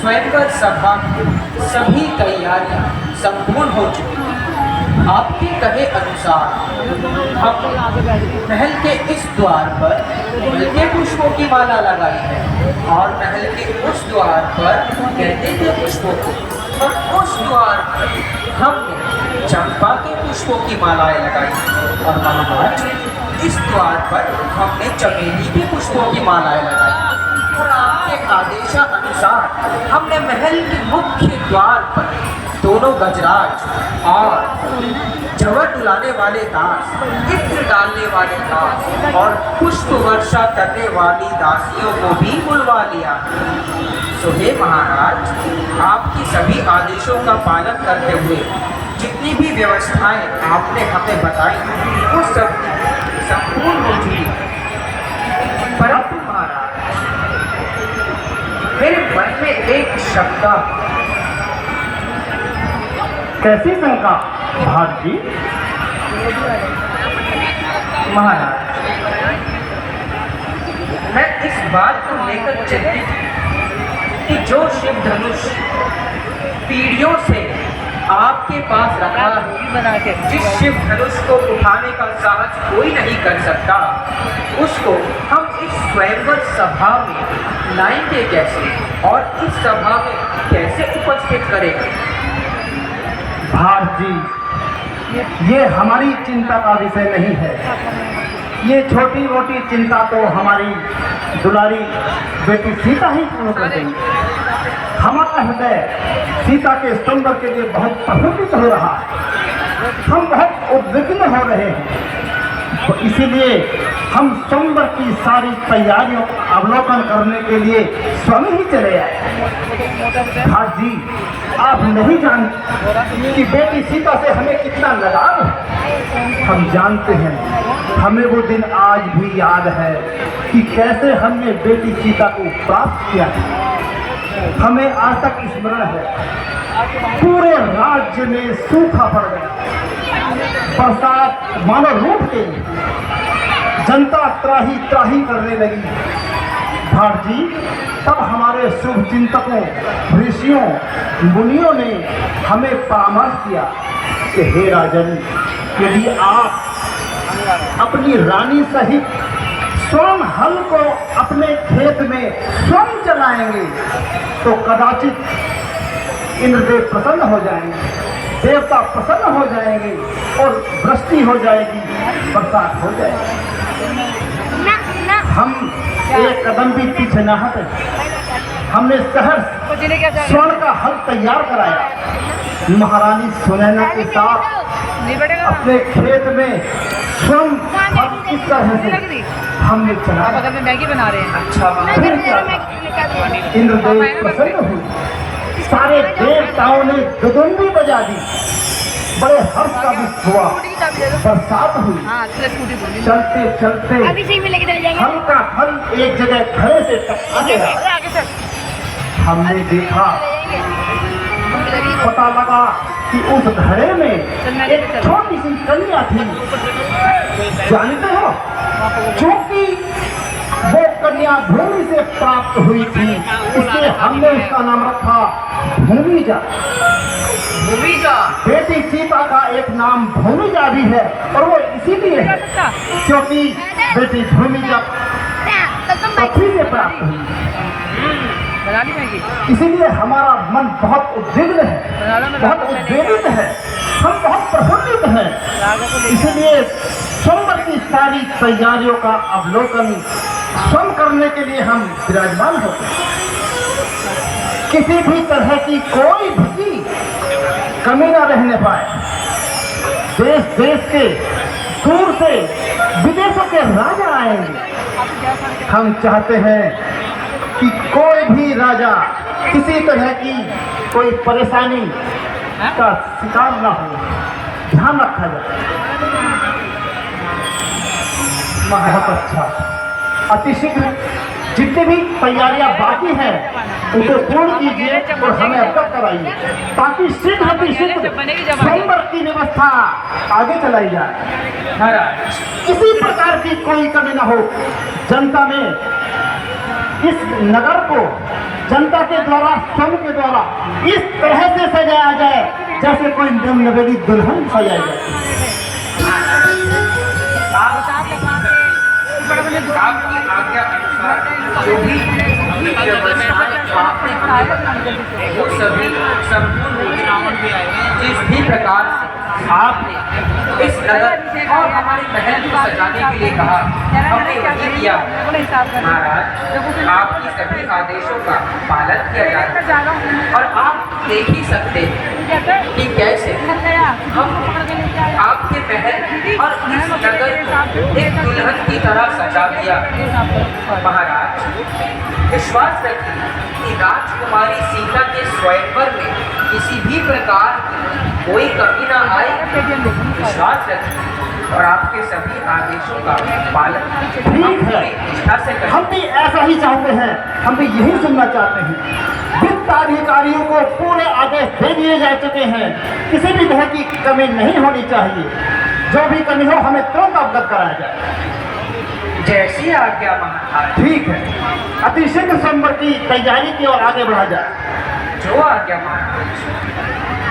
स्वयंवर सभा की सभी तैयारियां संपूर्ण हो चुकी हैं। आपके कहे अनुसार हम महल के इस द्वार पर हल्के पुष्पों की माला लगाई है और महल के उस द्वार पर गेंदे के पुष्पों को और उस द्वार पर हमने चंपा के पुष्पों की मालाएं लगाई और महाराज इस द्वार पर हमने चमेली के पुष्पों की मालाएं लगाई और आपके आदेशानुसार हमने महल के मुख्य द्वार पर दोनों गजराज और जवर डुलाने वाले दास, इत्र डालने वाले दास और पुष्प वर्षा करने वाली दासियों को भी बुलवा लिया। सो हे महाराज, आपकी सभी आदेशों का पालन करते हुए जितनी भी व्यवस्थाएं आपने हमें बताई वो सब संपूर्ण हो चुकी है। परंतु महाराज, मेरे मन में एक शंका। कैसी शंका भाजी? महाराज, मैं इस बात को लेकर चिंतित हूं कि जो शिव धनुष पीढ़ियों से आपके पास रखा है, जिस शिव धनुष को उठाने का साहस कोई नहीं कर सकता, उसको हम इस स्वयंवर सभा में लाएंगे कैसे और इस सभा में कैसे उपस्थित करेंगे? भाजी, ये हमारी चिंता का विषय नहीं है। ये छोटी मोटी चिंता तो हमारी दुलारी बेटी सीता ही पूर्ण कर देंगी। हमारा हृदय सीता के स्वयंवर के लिए बहुत प्रफुल्लित हो रहा है। हम बहुत उद्विग्न हो रहे हैं, तो इसीलिए हम स्वयंवर की सारी तैयारियों का अवलोकन करने के लिए स्वयं ही चले आए। भाजी, आप नहीं जानते कि बेटी सीता से हमें कितना लगाव है। हम जानते हैं, हमें वो दिन आज भी याद है कि कैसे हमने बेटी सीता को प्राप्त किया। हमें आज तक स्मरण है, पूरे राज्य में सूखा पड़ गया, बरसात मानो रूठ गई, जनता त्राही त्राही करने लगी। भाजी, तब हमारे शुभ चिंतकों, ऋषियों, मुनियों ने हमें परामर्श दिया कि हे राजन, यदि आप अपनी रानी सहित स्वयं हल को अपने खेत में स्वयं चलाएंगे तो कदाचित इंद्रदेव प्रसन्न हो जाएंगे, देवता प्रसन्न हो जाएंगे और वृष्टि हो जाएगी, बरसात हो जाएगी। हम एक कदम भी पीछे न हटे। हमने शहर स्वर्ण का हल तैयार कराया। महारानी सुनैना के साथ अपने खेत में स्वयं इस तरह से हमने चला। बगल में मैगी बना रहे हैं। अच्छा, फिर क्या? इंद्रदेव प्रसन्न हुए, सारे देवताओं ने दुदुम्बी बजा दी, बड़े हर्ष का विष हुआ, बरसात हुई। चलते चलते हल्का फल एक जगह घड़े से टकरा गया। हमने देखा, पता लगा कि उस घड़े में एक छोटी सी कन्या थी। जानते हो, क्योंकि वो कन्या भूमि से प्राप्त हुई थी, इसलिए हमने उसका नाम रखा भूमिजा। भूमिजा? बेटी सीता का एक नाम भूमिजा भी है, और वो इसीलिए है क्योंकि बेटी भूमिजा पृथ्वी से प्राप्त हुई। इसीलिए हमारा मन बहुत उद्विग्न है, बहुत उद्वेलित है, हम बहुत प्रफुल्लित हैं। इसलिए स्वयंवर की सारी तैयारियों का अवलोकन स्वयं करने के लिए हम विराजमान होते हैं। किसी भी तरह की कोई भी कमी न रहने पाए। देश देश के दूर से विदेशों के राजा आएंगे। हम चाहते हैं कि कोई भी राजा किसी तरह की कोई परेशानी का शिकार न हो, ध्यान रखा जाए। बहुत अच्छा, अतिशीघ्र जितनी भी तैयारियां बाकी हैं उसे पूर्ण कीजिए और हमें अवगत कराइए, ताकि शीघ्र स्वयंवर की व्यवस्था आगे चलाई जाए। महाराज, किसी प्रकार की कोई कमी न हो। जनता में इस नगर को जनता के द्वारा, संघ के द्वारा इस तरह से सजाया जाए जैसे कोई नवनवेली दुल्हन सजाई जाए। आपकी आज्ञा अनुसार जो भी व्यवस्थाएं आपने हमें वो सभी संपूर्ण जिस भी प्रकार से आपने इस नगर और हमारे महल को सजाने के लिए कहा हमने वही किया। महाराज, आपकी सभी आदेशों का पालन किया जा रहा है और आप देख ही सकते हैं कि कैसे हम आपके महल और इस नगर को एक दुल्हन की तरह सजा दिया। महाराज, विश्वास रखिए कि राजकुमारी सीता के स्वयंवर में किसी भी प्रकार की कोई कमी ना आए। विश्वास रखिए और आपके सभी आदेशों का पालन ठीक है, निष्ठा से करें। हम भी ऐसा ही चाहते हैं, हम भी यही सुनना चाहते हैं। वित्त अधिकारियों को पूरे आदेश दे दिए जा चुके हैं, किसी भी तरह की कमी नहीं होनी चाहिए। जो भी कमी हो हमें तुरंत अवगत कराया जाए। जैसी आज्ञा महाराज। ठीक है, अति शीघ्र संबर की तैयारी की ओर आगे बढ़ा जाए। जो आज्ञा महाराज।